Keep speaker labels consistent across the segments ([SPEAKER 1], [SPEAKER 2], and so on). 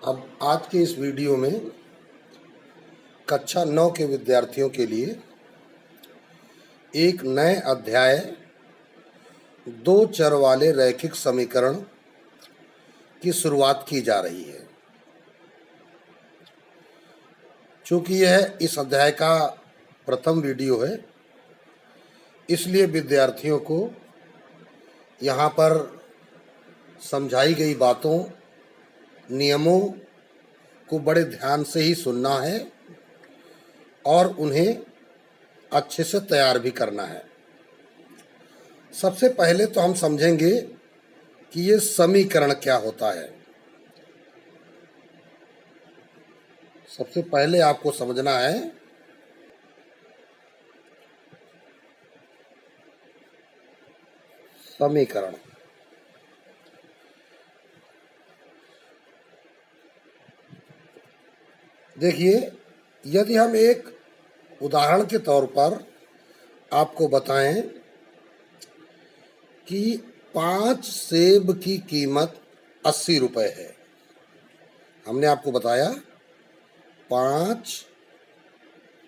[SPEAKER 1] अब आज के इस वीडियो में कक्षा 9 के विद्यार्थियों के लिए एक नए अध्याय दो चर वाले रैखिक समीकरण की शुरुआत की जा रही है। चूँकि यह इस अध्याय का प्रथम वीडियो है, इसलिए विद्यार्थियों को यहाँ पर समझाई गई बातों, नियमों को बड़े ध्यान से ही सुनना है और उन्हें अच्छे से तैयार भी करना है। सबसे पहले तो हम समझेंगे कि ये समीकरण क्या होता है। सबसे पहले आपको समझना है समीकरण। देखिए, यदि हम एक उदाहरण के तौर पर आपको बताएं कि 5 सेब की कीमत 80 रुपये है। हमने आपको बताया 5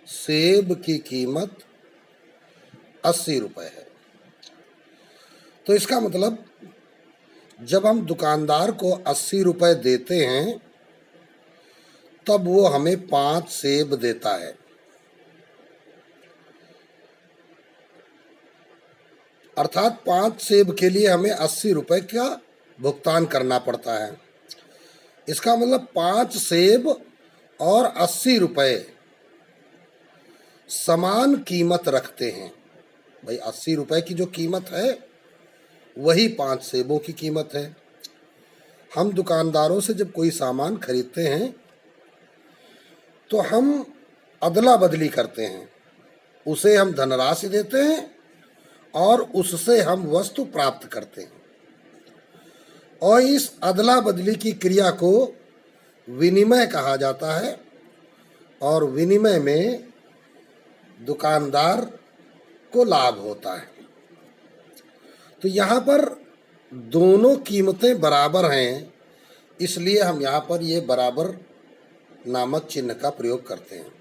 [SPEAKER 1] सेब की कीमत 80 रुपये है। तो इसका मतलब जब हम दुकानदार को 80 रुपये देते हैं तब वो हमें 5 सेब देता है। अर्थात 5 सेब के लिए हमें 80 रुपये का भुगतान करना पड़ता है। इसका मतलब 5 सेब और 80 रुपये समान कीमत रखते हैं। भाई 80 रुपये की जो कीमत है वही 5 सेबों की कीमत है। हम दुकानदारों से जब कोई सामान खरीदते हैं तो हम अदला बदली करते हैं, उसे हम धनराशि देते हैं और उससे हम वस्तु प्राप्त करते हैं। और इस अदला बदली की क्रिया को विनिमय कहा जाता है और विनिमय में दुकानदार को लाभ होता है। तो यहाँ पर दोनों कीमतें बराबर हैं, इसलिए हम यहाँ पर ये बराबर नामक चिन्ह का प्रयोग करते हैं।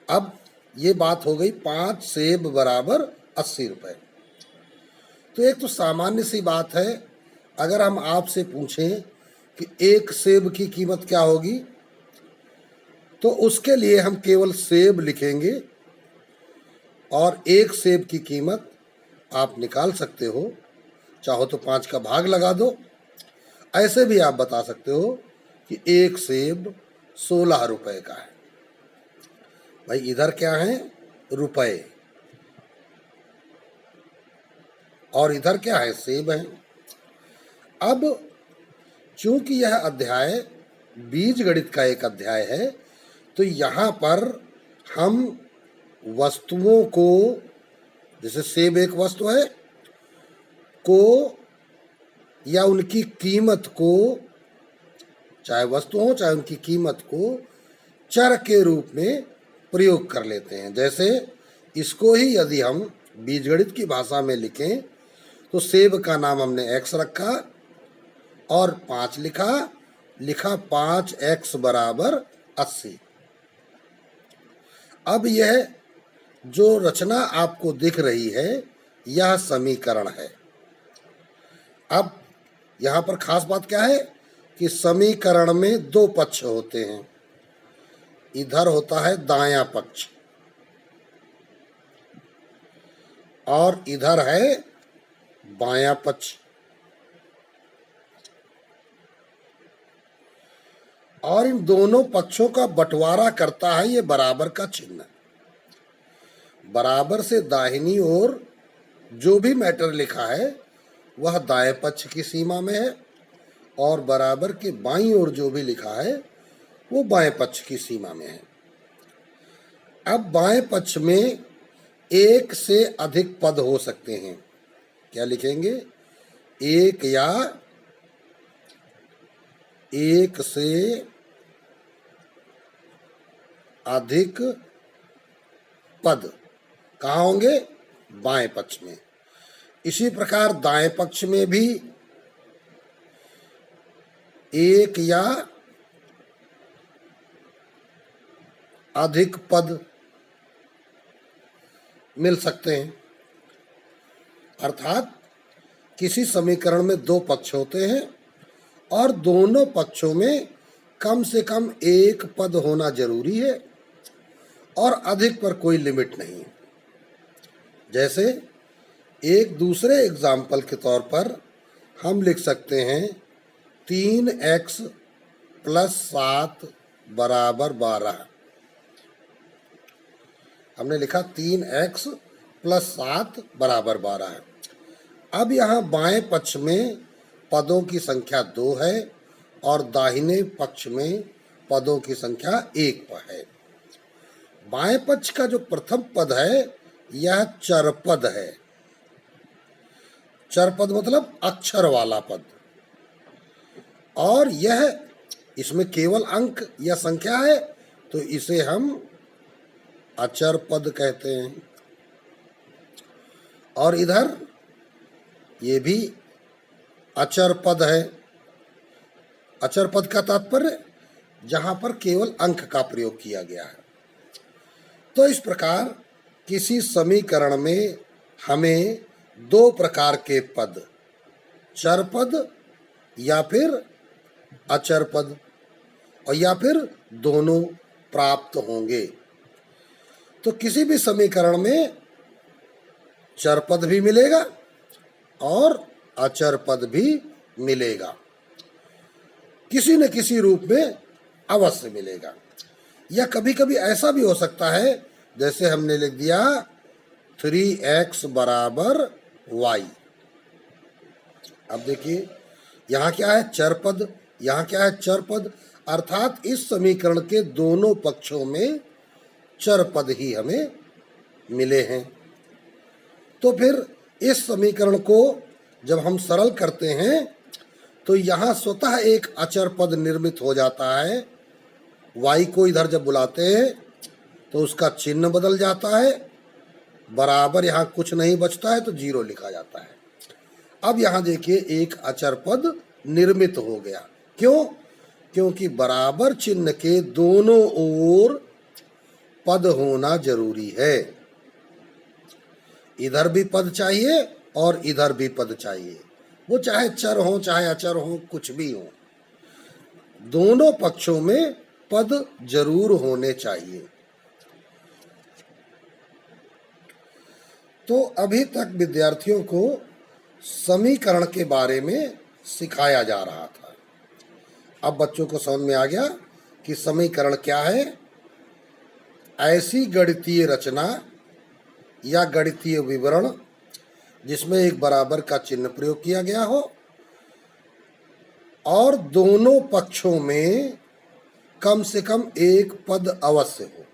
[SPEAKER 1] अब ये बात हो गई 5 सेब बराबर 80 रुपये। तो एक तो सामान्य सी बात है, अगर हम आपसे पूछें कि एक सेब की कीमत क्या होगी तो उसके लिए हम केवल सेब लिखेंगे और एक सेब की कीमत आप निकाल सकते हो। चाहो तो 5 का भाग लगा दो। ऐसे भी आप बता सकते हो कि एक सेब 16 रुपये का है। भाई इधर क्या है? रुपए, और इधर क्या है? सेब है। अब चूंकि यह अध्याय बीजगणित का एक अध्याय है तो यहाँ पर हम वस्तुओं को, जैसे सेब एक वस्तु है, को या उनकी कीमत को, चाहे वस्तु हो चाहे उनकी कीमत को चर के रूप में प्रयोग कर लेते हैं। जैसे इसको ही यदि हम बीजगणित की भाषा में लिखें तो सेब का नाम हमने x रखा और 5 लिखा 5x बराबर 80। अब यह जो रचना आपको दिख रही है यह समीकरण है। अब यहाँ पर खास बात क्या है कि समीकरण में दो पक्ष होते हैं। इधर होता है दायां पक्ष और इधर है बायां पक्ष। और इन दोनों पक्षों का बंटवारा करता है ये बराबर का चिन्ह। बराबर से दाहिनी ओर जो भी मैटर लिखा है वह दाएं पक्ष की सीमा में है और बराबर के बाईं ओर जो भी लिखा है वो बाएं पक्ष की सीमा में है। अब बाएं पक्ष में एक से अधिक पद हो सकते हैं। क्या लिखेंगे? एक या एक से अधिक पद कहाँ होंगे? बाएं पक्ष में। इसी प्रकार दाएं पक्ष में भी एक या अधिक पद मिल सकते हैं। अर्थात किसी समीकरण में दो पक्ष होते हैं और दोनों पक्षों में कम से कम एक पद होना जरूरी है और अधिक पर कोई लिमिट नहीं। जैसे एक दूसरे एग्जाम्पल के तौर पर हम लिख सकते हैं 3x + 7 = 12। हमने लिखा 3x + 7 = 12 है। अब यहाँ बाएं पक्ष में पदों की संख्या 2 है और दाहिने पक्ष में पदों की संख्या 1 है। बाएं पक्ष का जो प्रथम पद है यह चरपद है। चरपद मतलब अक्षर वाला पद, और यह इसमें केवल अंक या संख्या है तो इसे हम अचर पद कहते हैं। और इधर ये भी अचर पद है। अचर पद का तात्पर्य जहां पर केवल अंक का प्रयोग किया गया है। तो इस प्रकार किसी समीकरण में हमें दो प्रकार के पद, चर पद या फिर अचर पद, और या फिर दोनों प्राप्त होंगे। तो किसी भी समीकरण में चर पद भी मिलेगा और अचर पद भी मिलेगा, किसी न किसी रूप में अवश्य मिलेगा। या कभी कभी ऐसा भी हो सकता है जैसे हमने लिख दिया 3x = y। अब देखिए यहाँ क्या है, चर पद, यहाँ क्या है, चर पद। अर्थात इस समीकरण के दोनों पक्षों में चर पद ही हमें मिले हैं। तो फिर इस समीकरण को जब हम सरल करते हैं तो यहाँ स्वतः एक अचर पद निर्मित हो जाता है। y को इधर जब बुलाते हैं तो उसका चिन्ह बदल जाता है, बराबर यहाँ कुछ नहीं बचता है तो 0 लिखा जाता है। अब यहाँ देखिए एक अचर पद निर्मित हो गया। क्यों? क्योंकि बराबर चिन्ह के दोनों ओर पद होना जरूरी है। इधर भी पद चाहिए और इधर भी पद चाहिए, वो चाहे चर हो चाहे अचर हो, कुछ भी हो, दोनों पक्षों में पद जरूर होने चाहिए। तो अभी तक विद्यार्थियों को समीकरण के बारे में सिखाया जा रहा था। अब बच्चों को समझ में आ गया कि समीकरण क्या है। ऐसी गणितीय रचना या गणितीय विवरण जिसमें एक बराबर का चिन्ह प्रयोग किया गया हो और दोनों पक्षों में कम से कम एक पद अवश्य हो,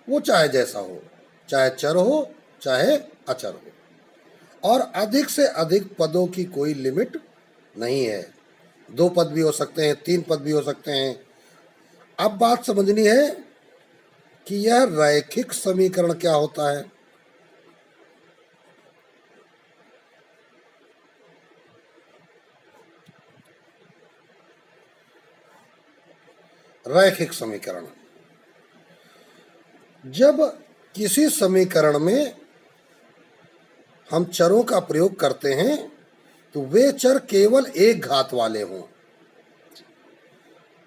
[SPEAKER 1] वो चाहे जैसा हो, चाहे चर हो चाहे अचर हो, और अधिक से अधिक पदों की कोई लिमिट नहीं है। 2 पद भी हो सकते हैं, 3 पद भी हो सकते हैं। अब बात समझनी है कि यह रैखिक समीकरण क्या होता है। रैखिक समीकरण, जब किसी समीकरण में हम चरों का प्रयोग करते हैं तो वे चर केवल एक घात वाले हों।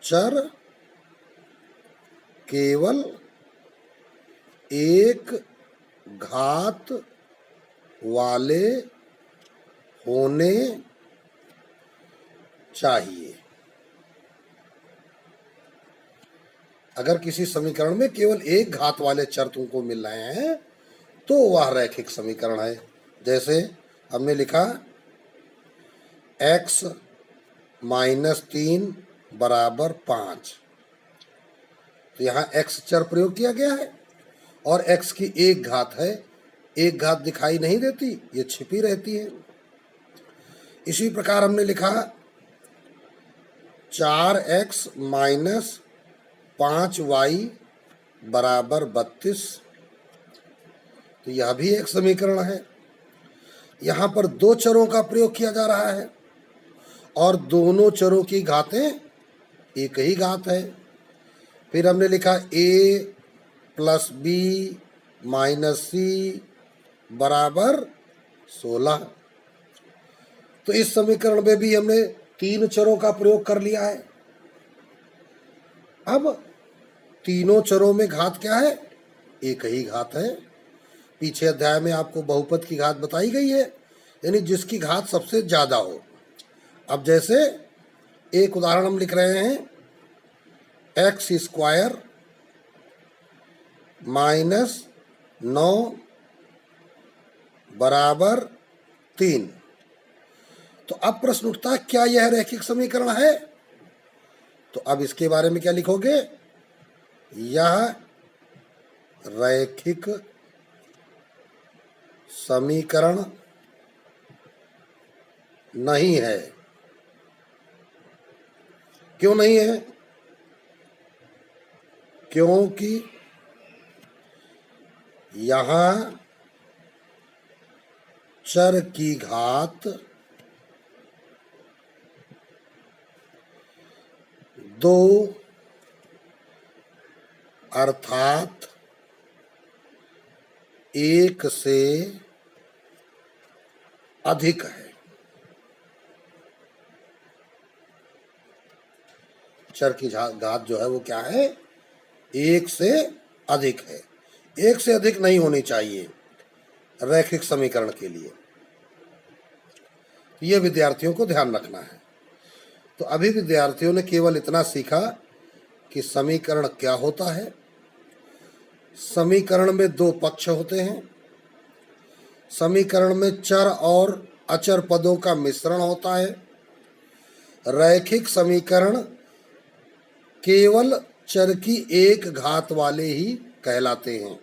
[SPEAKER 1] चर केवल एक घात वाले होने चाहिए। अगर किसी समीकरण में केवल एक घात वाले चर तुमको मिल रहे हैं तो वह रैखिक समीकरण है। जैसे हमने लिखा x - 3 = 5, तो यहाँ x चर प्रयोग किया गया है और x की एक घात है। एक घात दिखाई नहीं देती, ये छिपी रहती है। इसी प्रकार हमने लिखा 4x - 5y = 32, तो यह भी एक समीकरण है। यहाँ पर 2 चरों का प्रयोग किया जा रहा है और दोनों चरों की घातें एक ही घात है। फिर हमने लिखा a प्लस बी माइनस सी बराबर 16। तो इस समीकरण में भी हमने तीन चरों का प्रयोग कर लिया है। अब तीनों चरों में घात क्या है? एक ही घात है। पीछे अध्याय में आपको बहुपद की घात बताई गई है, यानी जिसकी घात सबसे ज्यादा हो। अब जैसे एक उदाहरण हम लिख रहे हैं, एक्स स्क्वायर माइनस 9 बराबर 3। तो अब प्रश्न उठता है, क्या यह रैखिक समीकरण है? तो अब इसके बारे में क्या लिखोगे? यह रैखिक समीकरण नहीं है। क्यों नहीं है? क्योंकि यहां चर की घात 2 अर्थात 1 से अधिक है। चर की घात जो है वो क्या है? 1 से अधिक है। 1 से अधिक नहीं होनी चाहिए रैखिक समीकरण के लिए। ये विद्यार्थियों को ध्यान रखना है। तो अभी विद्यार्थियों ने केवल इतना सीखा कि समीकरण क्या होता है। समीकरण में दो पक्ष होते हैं। समीकरण में चर और अचर पदों का मिश्रण होता है। रैखिक समीकरण केवल चर की एक घात वाले ही कहलाते हैं।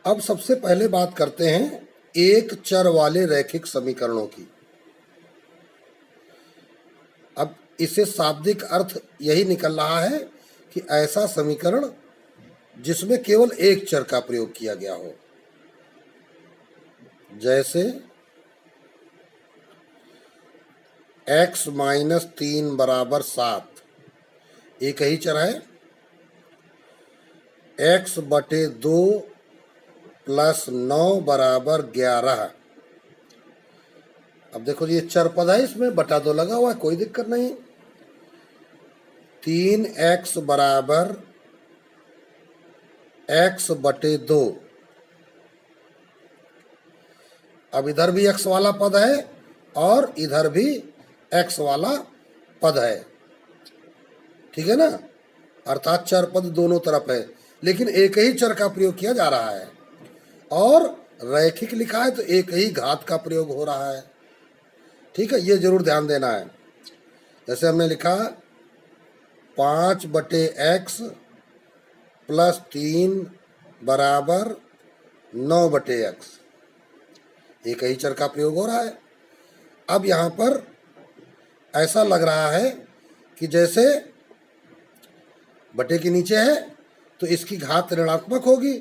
[SPEAKER 1] अब सबसे पहले बात करते हैं एक चर वाले रैखिक समीकरणों की। अब इसे शाब्दिक अर्थ यही निकल रहा है कि ऐसा समीकरण जिसमें केवल एक चर का प्रयोग किया गया हो। जैसे x माइनस 3 बराबर 7, एक ही चर है। x बटे 2 प्लस 9 बराबर 11। अब देखो ये चर पद है, इसमें बटा 2 लगा हुआ है, कोई दिक्कत नहीं। 3x बराबर x बटे 2। अब इधर भी x वाला पद है और इधर भी x वाला पद है, ठीक है ना। अर्थात चर पद दोनों तरफ है, लेकिन एक ही चर का प्रयोग किया जा रहा है। और रैखिक लिखा है तो एक ही घात का प्रयोग हो रहा है, ठीक है। ये जरूर ध्यान देना है। जैसे हमने लिखा 5 बटे x प्लस 3 बराबर 9 बटे x, एक ही चर का प्रयोग हो रहा है। अब यहाँ पर ऐसा लग रहा है कि जैसे बटे के नीचे है तो इसकी घात ऋणात्मक होगी,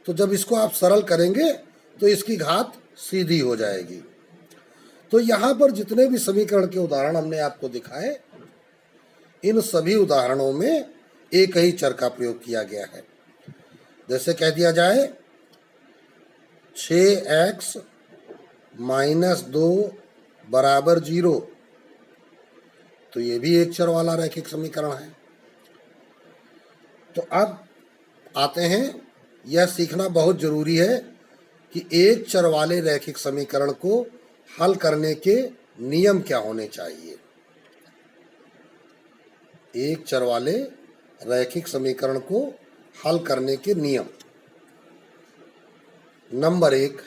[SPEAKER 1] तो जब इसको आप सरल करेंगे तो इसकी घात सीधी हो जाएगी। तो यहाँ पर जितने भी समीकरण के उदाहरण हमने आपको दिखाए, इन सभी उदाहरणों में एक ही चर का प्रयोग किया गया है। जैसे कह दिया जाए 6x माइनस 2 बराबर 0, तो ये भी एक चर वाला रैखिक समीकरण है। तो अब आते हैं, यह सीखना बहुत जरूरी है कि एक चर वाले रैखिक समीकरण को हल करने के नियम क्या होने चाहिए। एक चर वाले रैखिक समीकरण को हल करने के नियम। नंबर 1,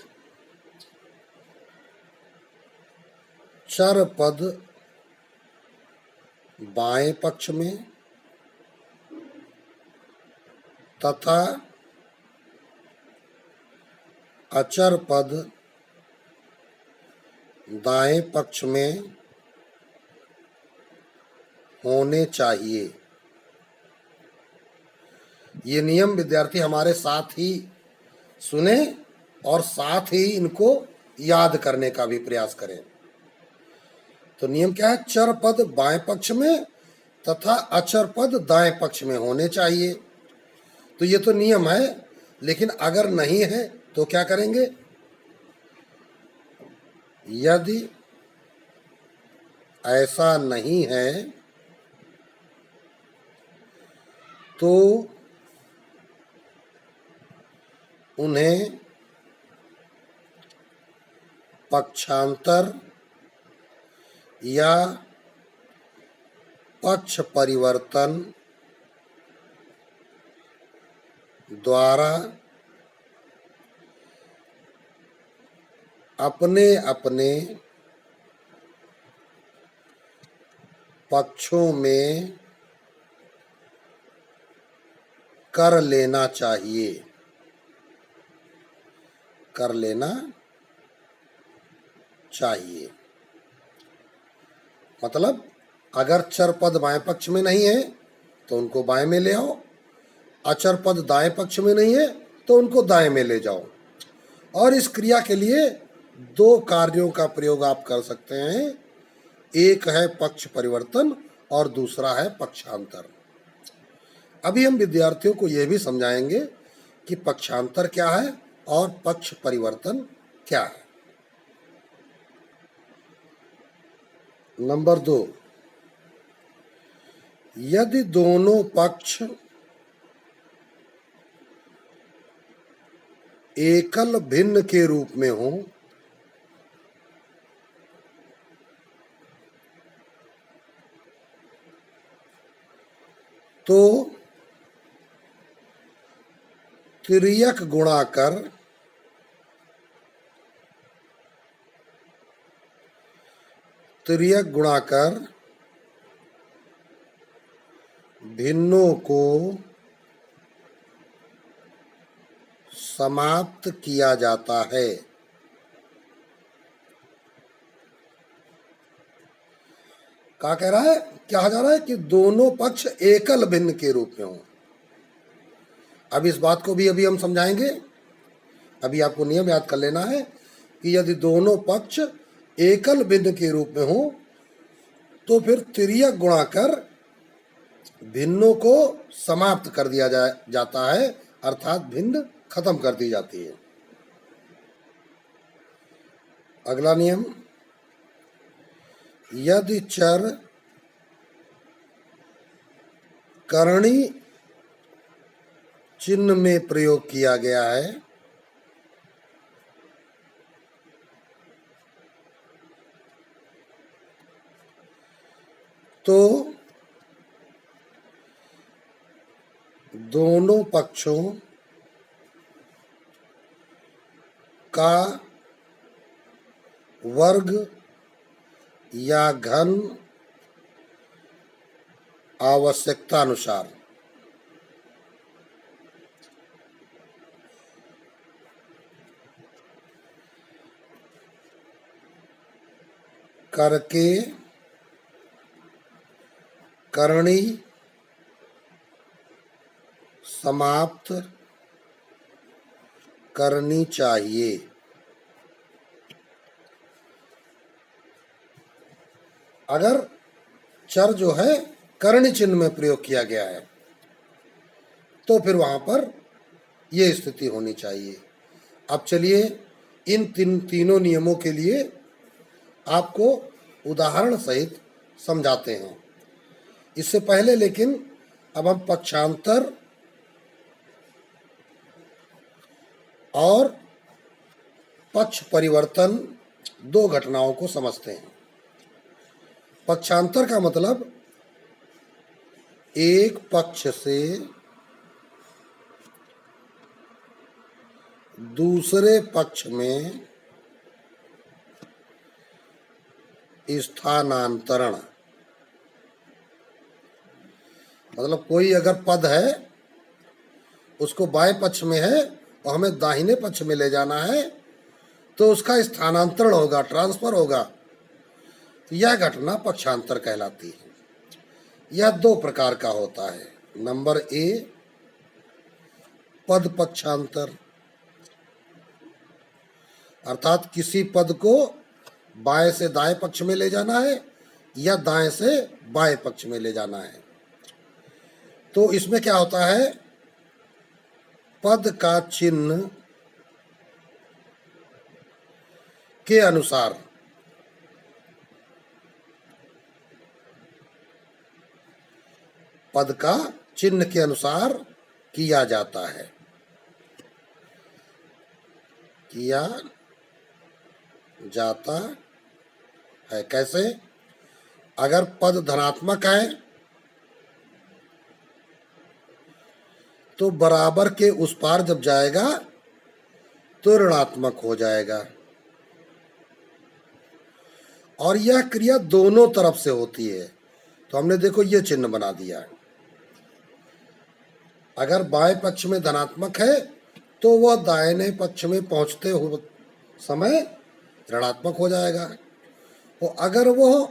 [SPEAKER 1] चर पद बाएं पक्ष में तथा अचर पद दाएं पक्ष में होने चाहिए। ये नियम विद्यार्थी हमारे साथ ही सुने और साथ ही इनको याद करने का भी प्रयास करें। तो नियम क्या है? चर पद बाएं पक्ष में तथा अचर पद दाएं पक्ष में होने चाहिए। तो ये तो नियम है, लेकिन अगर नहीं है तो क्या करेंगे? यदि ऐसा नहीं है तो उन्हें पक्षांतर या पक्ष परिवर्तन द्वारा अपने अपने पक्षों में कर लेना चाहिए। कर लेना चाहिए मतलब अगर चर पद बाएं पक्ष में नहीं है तो उनको बाएं में ले आओ, अचर पद दाएं पक्ष में नहीं है तो उनको दाएं में ले जाओ। और इस क्रिया के लिए दो कार्यों का प्रयोग आप कर सकते हैं, एक है पक्ष परिवर्तन और दूसरा है पक्षांतर। अभी हम विद्यार्थियों को यह भी समझाएंगे कि पक्षांतर क्या है और पक्ष परिवर्तन क्या है। नंबर 2, यदि दोनों पक्ष एकल भिन्न के रूप में हो तो तिर्यक गुणाकर भिन्नों को समाप्त किया जाता है। क्या कह रहा है? कहा जा रहा है कि दोनों पक्ष एकल भिन्न के रूप में हो। अब इस बात को भी अभी हम समझाएंगे। अभी आपको नियम याद कर लेना है कि यदि दोनों पक्ष एकल भिन्न के रूप में हो तो फिर तिर्यक गुणाकर भिन्नों को समाप्त कर दिया जाता है, अर्थात भिन्न खत्म कर दी जाती है। अगला नियम, यदि चर करणी चिन्ह में प्रयोग किया गया है तो दोनों पक्षों का वर्ग या घन आवश्यकता अनुसार करके करणी समाप्त करनी चाहिए। अगर चर जो है कर्ण चिन्ह में प्रयोग किया गया है तो फिर वहां पर यह स्थिति होनी चाहिए। अब चलिए इन तीनों नियमों के लिए आपको उदाहरण सहित समझाते हैं। इससे पहले लेकिन अब हम पक्षांतर और पक्ष परिवर्तन दो घटनाओं को समझते हैं। पक्षांतर का मतलब एक पक्ष से दूसरे पक्ष में स्थानांतरण। मतलब कोई अगर पद है उसको बाएं पक्ष में है और हमें दाहिने पक्ष में ले जाना है तो उसका स्थानांतरण होगा, ट्रांसफर होगा। तो यह घटना पक्षांतर कहलाती है। यह दो प्रकार का होता है। नंबर ए, पद पक्षांतर अर्थात किसी पद को बाएं से दाएं पक्ष में ले जाना है या दाएं से बाएं पक्ष में ले जाना है। तो इसमें क्या होता है, पद का चिन्ह के अनुसार पद का चिन्ह के अनुसार किया जाता है, किया जाता है। कैसे? अगर पद धनात्मक है तो बराबर के उस पार जब जाएगा तो ऋणात्मक हो जाएगा, और यह क्रिया दोनों तरफ से होती है। तो हमने देखो ये चिन्ह बना दिया, अगर बाएं पक्ष में धनात्मक है तो वह दाहिने पक्ष में पहुंचते हुए समय ऋणात्मक हो जाएगा, और अगर वह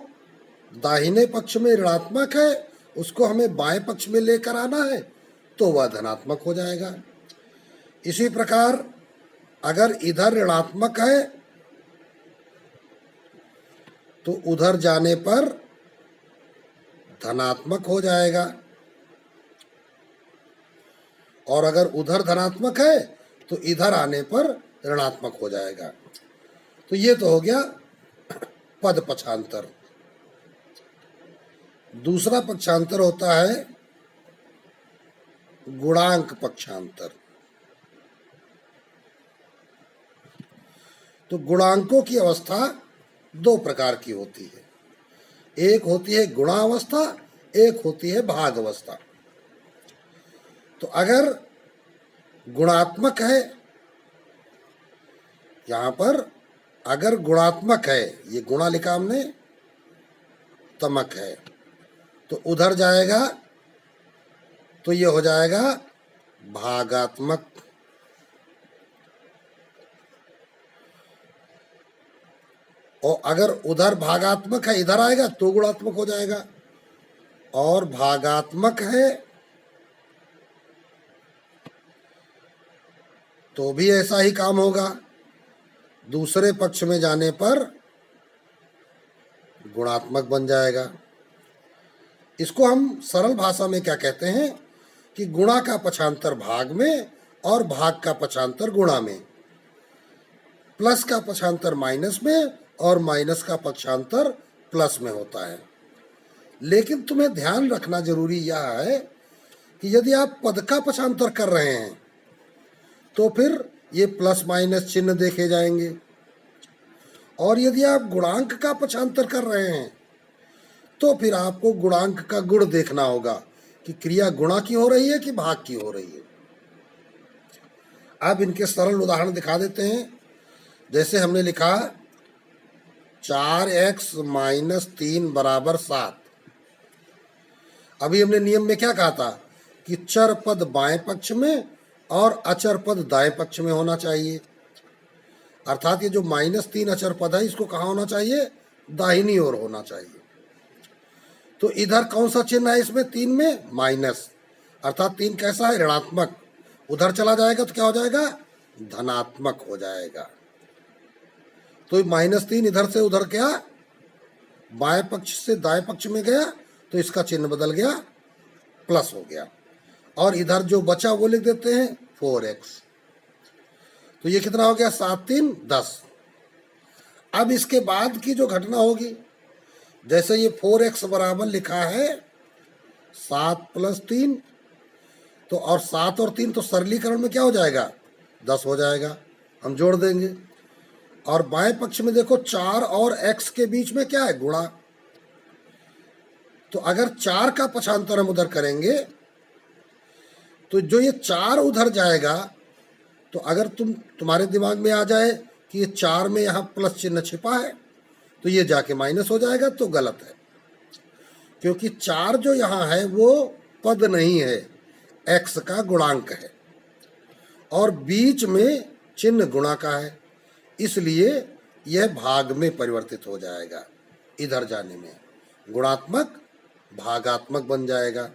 [SPEAKER 1] दाहिने पक्ष में ऋणात्मक है, उसको हमें बाएं पक्ष में लेकर आना है तो वह धनात्मक हो जाएगा। इसी प्रकार अगर इधर ऋणात्मक है तो उधर जाने पर धनात्मक हो जाएगा, और अगर उधर धनात्मक है तो इधर आने पर ऋणात्मक हो जाएगा। तो ये तो हो गया पद पक्षांतर। दूसरा पक्षांतर होता है गुणांक पक्षांतर। तो गुणांकों की अवस्था दो प्रकार की होती है, एक होती है गुणावस्था, एक होती है भाग अवस्था। तो अगर गुणात्मक है, यहां पर अगर गुणात्मक है, ये गुणा लिखा हमने, तमक है, तो उधर जाएगा तो ये हो जाएगा भागात्मक, और अगर उधर भागात्मक है इधर आएगा तो गुणात्मक हो जाएगा, और भागात्मक है तो भी ऐसा ही काम होगा, दूसरे पक्ष में जाने पर गुणात्मक बन जाएगा। इसको हम सरल भाषा में क्या कहते हैं कि गुणा का पक्षांतर भाग में और भाग का पक्षांतर गुणा में, प्लस का पक्षांतर माइनस में और माइनस का पक्षांतर प्लस में होता है। लेकिन तुम्हें ध्यान रखना जरूरी यह है कि यदि आप पद का पक्षांतर कर रहे हैं तो फिर ये प्लस माइनस चिन्ह देखे जाएंगे, और यदि आप गुणांक का पक्षांतर कर रहे हैं तो फिर आपको गुणांक का गुण देखना होगा कि क्रिया गुणा की हो रही है कि भाग की हो रही है। अब इनके सरल उदाहरण दिखा देते हैं। जैसे हमने लिखा 4x माइनस 3 बराबर 7। अभी हमने नियम में क्या कहा था कि चर पद बाएं पक्ष में और अचर पद दाएं पक्ष में होना चाहिए। अर्थात ये जो -3 अचर पद है इसको कहाँ होना चाहिए, दाहिनी ओर होना चाहिए। तो इधर कौन सा चिन्ह है इसमें, 3 में माइनस, अर्थात 3 कैसा है, ऋणात्मक। उधर चला जाएगा तो क्या हो जाएगा, धनात्मक हो जाएगा। तो -3 इधर से उधर गया, बाएं पक्ष से दाएं पक्ष में गया तो इसका चिन्ह बदल गया, प्लस हो गया, और इधर जो बचा वो लिख देते हैं 4x। तो ये कितना हो गया, 7 3 10। अब इसके बाद की जो घटना होगी, जैसे ये 4x बराबर लिखा है 7 + 3, तो और 7 और 3 तो सरलीकरण में क्या हो जाएगा, 10 हो जाएगा, हम जोड़ देंगे। और बाएं पक्ष में देखो 4 और x के बीच में क्या है, गुणा। तो अगर 4 का पक्षांतर हम उधर करेंगे तो जो ये 4 उधर जाएगा, तो अगर तुम्हारे दिमाग में आ जाए कि ये 4 में यहाँ प्लस चिन्ह छिपा है तो ये जाके माइनस हो जाएगा, तो गलत है, क्योंकि 4 जो यहाँ है वो पद नहीं है, x का गुणांक है, और बीच में चिन्ह गुणा का है, इसलिए यह भाग में परिवर्तित हो जाएगा। इधर जाने में गुणात्मक भागात्मक बन जाएगा।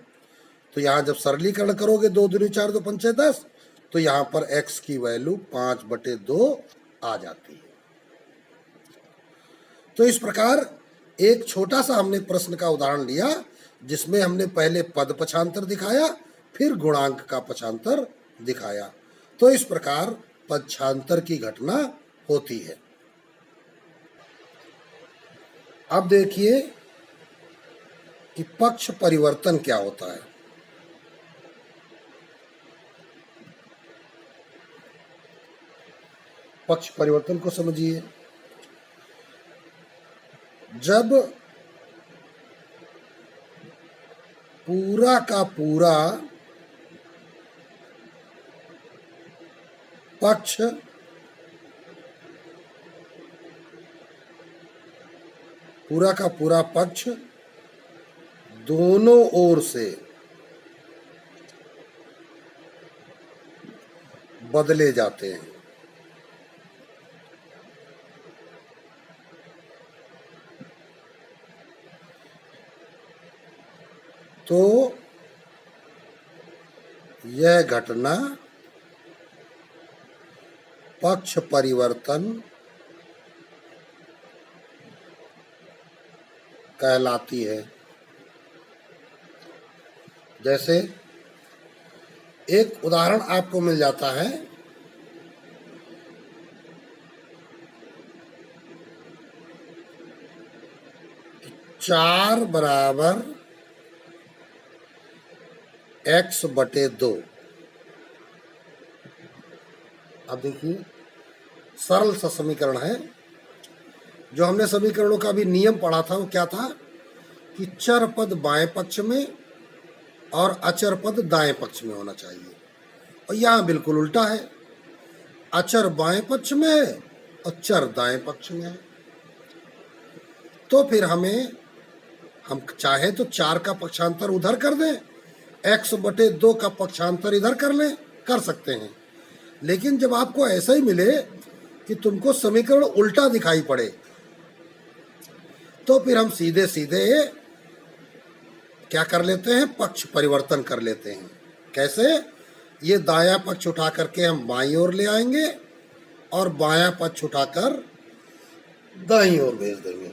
[SPEAKER 1] तो यहाँ जब सरलीकरण करोगे 2 दूनी 4 2 पंचे 10, तो यहाँ पर x की वैल्यू 5/2 आ जाती है। तो इस प्रकार एक छोटा सा हमने प्रश्न का उदाहरण लिया जिसमें हमने पहले पद पक्षांतर दिखाया, फिर गुणांक का पक्षांतर दिखाया। तो इस प्रकार पक्षांतर की घटना होती है। अब देखिए कि पक्ष परिवर्तन क्या होता है। पक्ष परिवर्तन को समझिए। जब पूरा का पूरा पक्ष दोनों ओर से बदले जाते हैं, तो यह घटना पक्ष परिवर्तन कहलाती है। जैसे एक उदाहरण आपको मिल जाता है, चार बराबर x बटे 2। अब देखिए सरल सा समीकरण है। जो हमने समीकरणों का भी नियम पढ़ा था वो क्या था कि चर पद बाएं पक्ष में और अचर पद दाएं पक्ष में होना चाहिए, और यहाँ बिल्कुल उल्टा है, अचर बाएं पक्ष में है और चर दाएं पक्ष में है। तो फिर हम चाहे तो 4 का पक्षांतर उधर कर दें, x बटे 2 का पक्षांतर इधर कर सकते हैं। लेकिन जब आपको ऐसा ही मिले कि तुमको समीकरण उल्टा दिखाई पड़े, तो फिर हम सीधे सीधे क्या कर लेते हैं, पक्ष परिवर्तन कर लेते हैं। कैसे? ये दायां पक्ष उठा करके हम बाईं ओर ले आएंगे और बायां पक्ष उठाकर दाईं ओर भेज देंगे।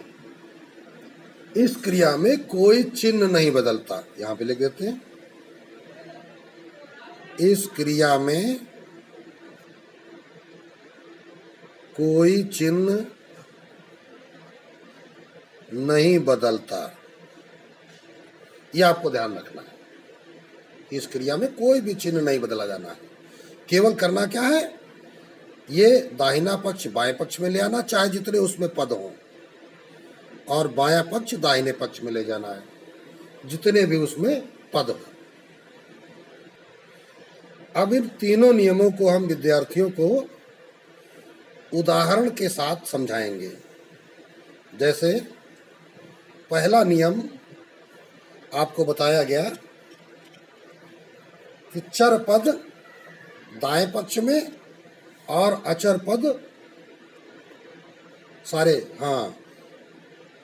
[SPEAKER 1] इस क्रिया में कोई चिन्ह नहीं बदलता। यहां पे लिख देते हैं, इस क्रिया में कोई चिन्ह नहीं बदलता। यह आपको ध्यान रखना है। इस क्रिया में कोई भी चिन्ह नहीं बदला जाना है। केवल करना क्या है, ये दाहिना पक्ष बाएं पक्ष में ले आना, चाहे जितने उसमें पद हों, और बायां पक्ष दाहिने पक्ष में ले जाना है, जितने भी उसमें पद हों। अब इन तीनों नियमों को हम विद्यार्थियों को उदाहरण के साथ समझाएंगे। जैसे पहला नियम आपको बताया गया कि चर पद दाएं पक्ष में और अचर पद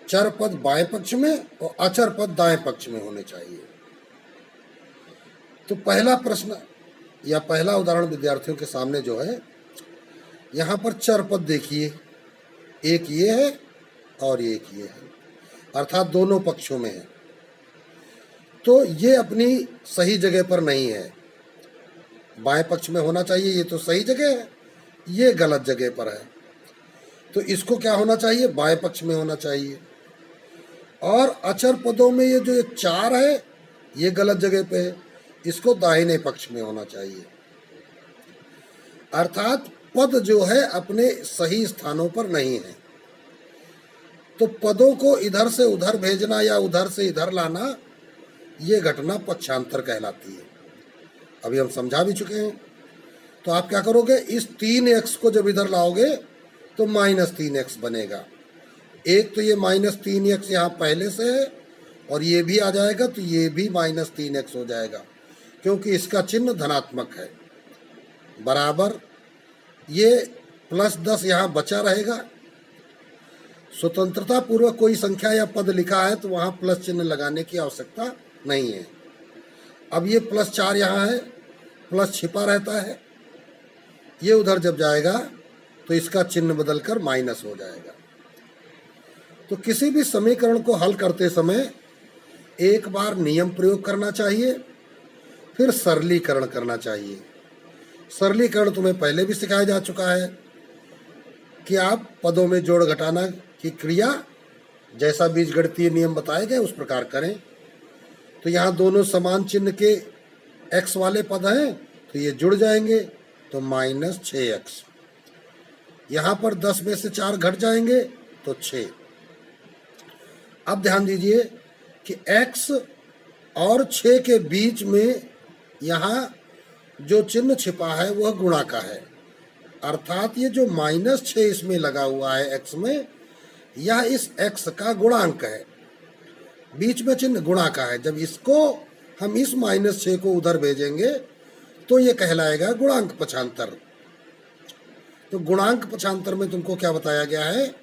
[SPEAKER 1] चर पद बाएं पक्ष में और अचर पद दाएं पक्ष में होने चाहिए। तो पहला प्रश्न या पहला उदाहरण विद्यार्थियों के सामने जो है, यहाँ पर चर पद देखिए, एक ये है और एक ये है, अर्थात दोनों पक्षों में है। तो ये अपनी सही जगह पर नहीं है, बाएं पक्ष में होना चाहिए, ये तो सही जगह है, ये गलत जगह पर है। तो इसको क्या होना चाहिए, बाएं पक्ष में होना चाहिए। और अचर पदों में ये जो ये 4 है, ये गलत जगह पे है, इसको दाहिने पक्ष में होना चाहिए। अर्थात पद जो है अपने सही स्थानों पर नहीं है। तो पदों को इधर से उधर भेजना या उधर से इधर लाना, ये घटना पक्षांतर कहलाती है। अभी हम समझा भी चुके हैं। तो आप क्या करोगे, इस 3x को जब इधर लाओगे तो -3x बनेगा। एक तो ये -3x यहाँ पहले से है और ये भी आ जाएगा, तो ये भी -3x हो जाएगा, क्योंकि इसका चिन्ह धनात्मक है। बराबर ये +10 यहाँ बचा रहेगा। स्वतंत्रता पूर्वक कोई संख्या या पद लिखा है तो वहाँ प्लस चिन्ह लगाने की आवश्यकता नहीं है। अब ये +4 यहाँ है, प्लस छिपा रहता है, ये उधर जब जाएगा तो इसका चिन्ह बदलकर माइनस हो जाएगा। तो किसी भी समीकरण को हल करते समय एक बार नियम प्रयोग करना चाहिए, फिर सरलीकरण करना चाहिए। सरलीकरण तुम्हें पहले भी सिखाया जा चुका है कि आप पदों में जोड़ घटाना की क्रिया जैसा बीजगणितीय नियम बताए गए उस प्रकार करें। तो यहाँ दोनों समान चिन्ह के x वाले पद हैं तो ये जुड़ जाएंगे, तो -6x। यहाँ पर 10 में से 4 घट जाएंगे तो 6। अब ध्यान दीजिए कि x और 6 के बीच में यहाँ जो चिन्ह छिपा है वह गुणा का है, अर्थात ये जो -6 इसमें लगा हुआ है x में, यह इस x का गुणांक है। बीच में चिन्ह गुणा का है, जब इसको हम इस -6 को उधर भेजेंगे तो ये कहलाएगा गुणांक पक्षांतर। तो गुणांक पक्षांतर में तुमको क्या बताया गया है,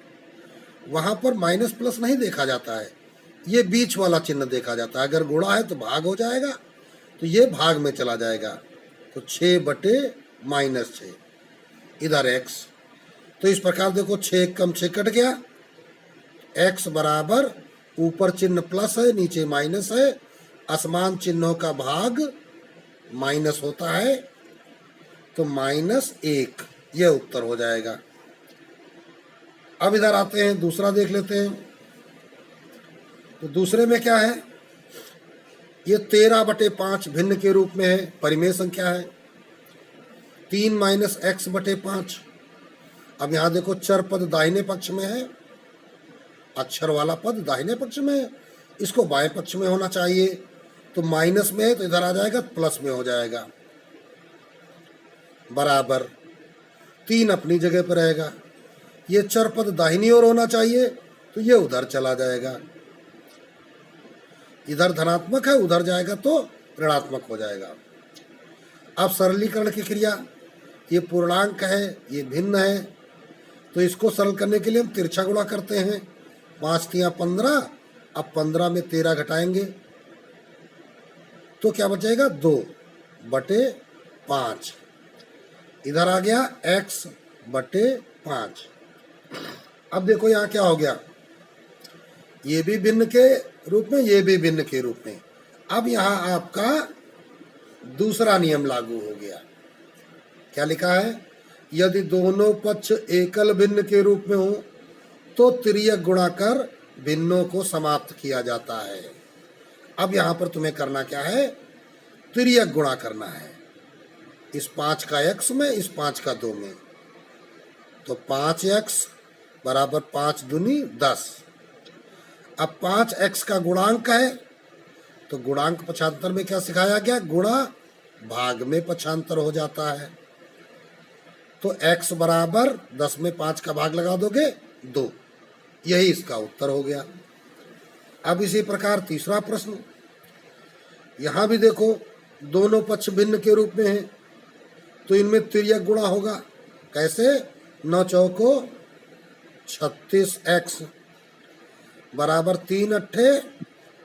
[SPEAKER 1] वहां पर माइनस प्लस नहीं देखा जाता है, ये बीच वाला चिन्ह देखा जाता है। अगर गुणा है तो भाग हो जाएगा, तो ये भाग में चला जाएगा, तो 6/-6 इधर x। तो इस प्रकार देखो 6 कम 6 कट गया, x बराबर ऊपर चिन्ह प्लस है नीचे माइनस है, असमान चिन्हों का भाग माइनस होता है, तो -1 यह उत्तर हो जाएगा। अब इधर आते हैं, दूसरा देख लेते हैं। तो दूसरे में क्या है, ये 13/5 भिन्न के रूप में है, परिमेय संख्या है। 3 - x/5। अब यहाँ देखो चर पद दाहिने पक्ष में है, अक्षर वाला पद दाहिने पक्ष में है, इसको बाएं पक्ष में होना चाहिए। तो माइनस में है तो इधर आ जाएगा, प्लस में हो जाएगा, बराबर 3 अपनी जगह पर रहेगा। ये चर पद दाहिनी ओर होना चाहिए तो ये उधर चला जाएगा, इधर धनात्मक है उधर जाएगा तो ऋणात्मक हो जाएगा। अब सरलीकरण की क्रिया, ये पूर्णांक है ये भिन्न है, तो इसको सरल करने के लिए हम तिरछा गुणा करते हैं। 5 × 15, अब 15 में 13 घटाएंगे तो क्या बचेगा, 2/5। इधर आ गया x/5। अब देखो यहाँ क्या हो गया, ये भी भिन्न के रूप में, ये भी भिन्न के रूप में। अब यहाँ आपका दूसरा नियम लागू हो गया। क्या लिखा है, यदि दोनों पक्ष एकल भिन्न के रूप में हो तो तिर्यक गुणा कर भिन्नों को समाप्त किया जाता है। अब यहाँ पर तुम्हें करना क्या है, तिर्यक गुणा करना है, इस 5 का x में, इस 5 का 2 में। तो 5x बराबर 5 दूनी 10। अब 5x का गुणांक है, तो गुणांक पक्षांतर में क्या सिखाया गया, गुणा भाग में पक्षांतर हो जाता है। तो x बराबर 10 में 5 का भाग लगा दोगे 2, यही इसका उत्तर हो गया। अब इसी प्रकार तीसरा प्रश्न, यहां भी देखो दोनों पक्ष भिन्न के रूप में हैं, तो इनमें तिर्यक गुणा होगा। कैसे, 9 चौको 36x बराबर 3 अट्ठे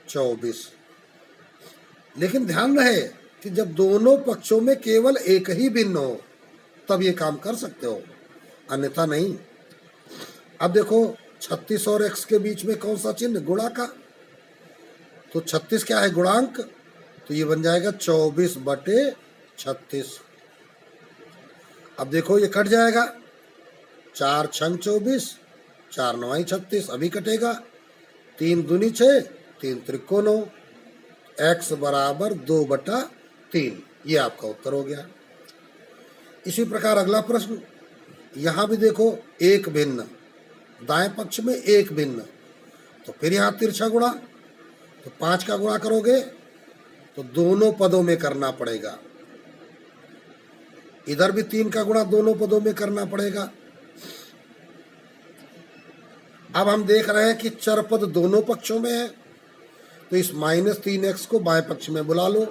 [SPEAKER 1] 24। लेकिन ध्यान रहे कि जब दोनों पक्षों में केवल एक ही भिन्न हो तब ये काम कर सकते हो, अन्यथा नहीं। अब देखो 36 और x के बीच में कौन सा चिन्ह, गुणा का। तो 36 क्या है, गुणांक, तो ये बन जाएगा 24/36। अब देखो ये कट जाएगा, 4 छंग 24, 4 9 36, अभी कटेगा। 3 दूनी 6, 3 त्रिको 9, x बराबर 2/3, ये आपका उत्तर हो गया। इसी प्रकार अगला प्रश्न, यहाँ भी देखो एक भिन्न, दाएं पक्ष में एक भिन्न, तो फिर यहाँ तिरछा गुणा, तो 5 का गुणा करोगे तो दोनों पदों में करना पड़ेगा, इधर भी 3 का गुणा दोनों पदों में करना पड़ेगा। अब हम देख रहे हैं कि चर पद दोनों पक्षों में है, तो इस -3x को बाएं पक्ष में बुला लो,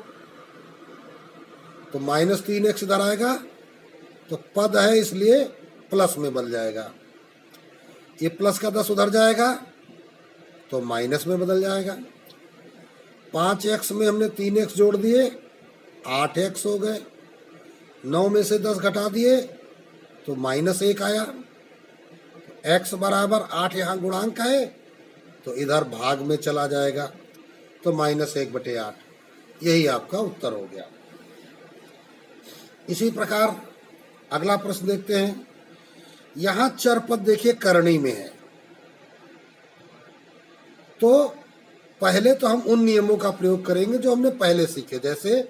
[SPEAKER 1] तो -3x इधर आएगा, तो पद है इसलिए प्लस में बदल जाएगा। ये प्लस का 10 उधर जाएगा तो माइनस में बदल जाएगा। 5x में हमने 3x जोड़ दिए, 8x हो गए। 9 में से 10 घटा दिए तो -1 आया। x बराबर 8 यहाँ गुणांक है, तो इधर भाग में चला जाएगा, तो -1/8। यही आपका उत्तर हो गया। इसी प्रकार अगला प्रश्न देखते हैं। यहां चर पद देखिए करणी में है, तो पहले तो हम उन नियमों का प्रयोग करेंगे जो हमने पहले सीखे। जैसे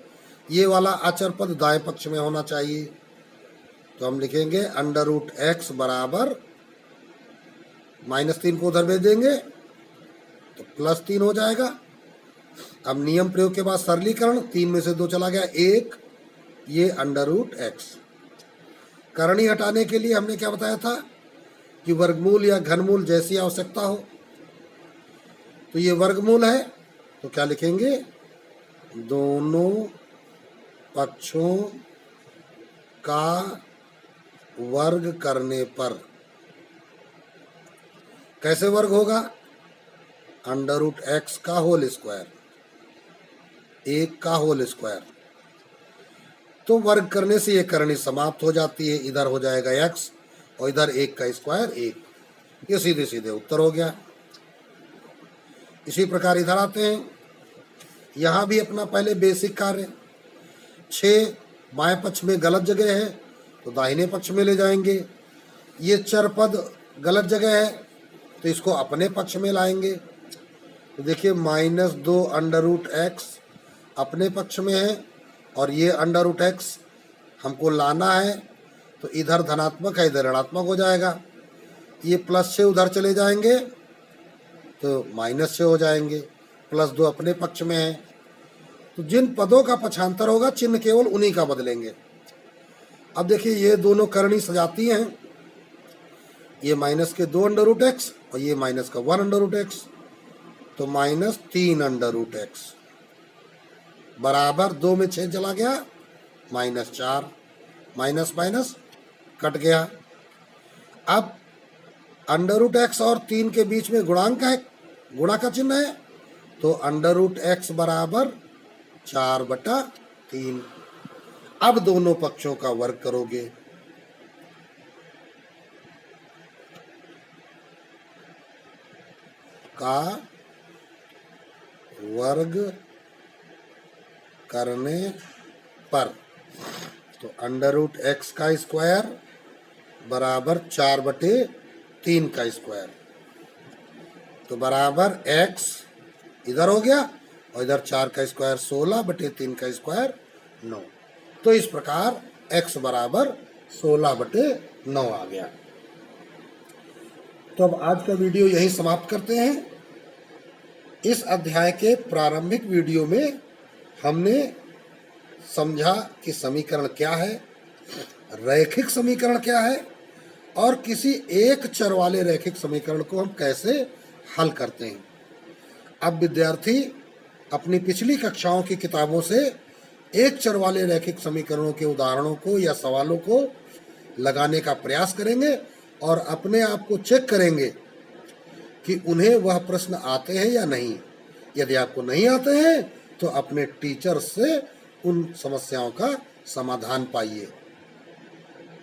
[SPEAKER 1] ये वाला अचर पद दाएं पक्ष में होना चाहिए, तो हम लिखेंगे √x बराबर -3 को उधर भेज देंगे तो +3 हो जाएगा। अब नियम प्रयोग के बाद सरलीकरण, 3 में से 2 चला गया, 1, ये √x। करणी हटाने के लिए हमने क्या बताया था कि वर्गमूल या घनमूल जैसी आवश्यकता हो। तो ये वर्गमूल है, तो क्या लिखेंगे, दोनों पक्षों का वर्ग करने पर। कैसे वर्ग होगा, √x का होल स्क्वायर, 1 का होल स्क्वायर। तो वर्ग करने से ये करणी समाप्त हो जाती है, इधर हो जाएगा x और इधर 1 का स्क्वायर 1। ये सीधे सीधे उत्तर हो गया। इसी प्रकार इधर आते हैं, यहाँ भी अपना पहले बेसिक कार्य, 6 बाएं पक्ष में गलत जगह है तो दाहिने पक्ष में ले जाएंगे। ये चर पद गलत जगह है तो इसको अपने पक्ष में लाएंगे। तो देखिए -2 √x अपने पक्ष में है और ये √x हमको लाना है, तो इधर धनात्मक है इधर ऋणात्मक हो जाएगा। ये +6 उधर चले जाएंगे तो -6 हो जाएंगे, +2 अपने पक्ष में है। तो जिन पदों का पक्षांतर होगा चिन्ह केवल उन्हीं का बदलेंगे। अब देखिए ये दोनों करणी सजाती हैं, ये -2 √x और ये -1 √x, तो -3 √x बराबर 2 में 6 चला गया, -4, माइनस माइनस कट गया। अब √x और 3 के बीच में गुणांक है, गुणा का चिन्ह है, तो √x बराबर 4/3। अब दोनों पक्षों का वर्ग करोगे, का वर्ग करने पर, तो √x का स्क्वायर बराबर 4/3 का स्क्वायर, तो बराबर x इधर हो गया और इधर 4 का स्क्वायर 16/3 का स्क्वायर 9। तो इस प्रकार x बराबर 16/9 आ गया। तो अब आज का वीडियो यही समाप्त करते हैं। इस अध्याय के प्रारंभिक वीडियो में हमने समझा कि समीकरण क्या है, रैखिक समीकरण क्या है और किसी एक चर वाले रैखिक समीकरण को हम कैसे हल करते हैं। अब विद्यार्थी अपनी पिछली कक्षाओं की किताबों से एक चर वाले रैखिक समीकरणों के उदाहरणों को या सवालों को लगाने का प्रयास करेंगे और अपने आप को चेक करेंगे कि उन्हें वह प्रश्न आते हैं या नहीं। यदि आपको नहीं आते हैं तो अपने टीचर से उन समस्याओं का समाधान पाइए।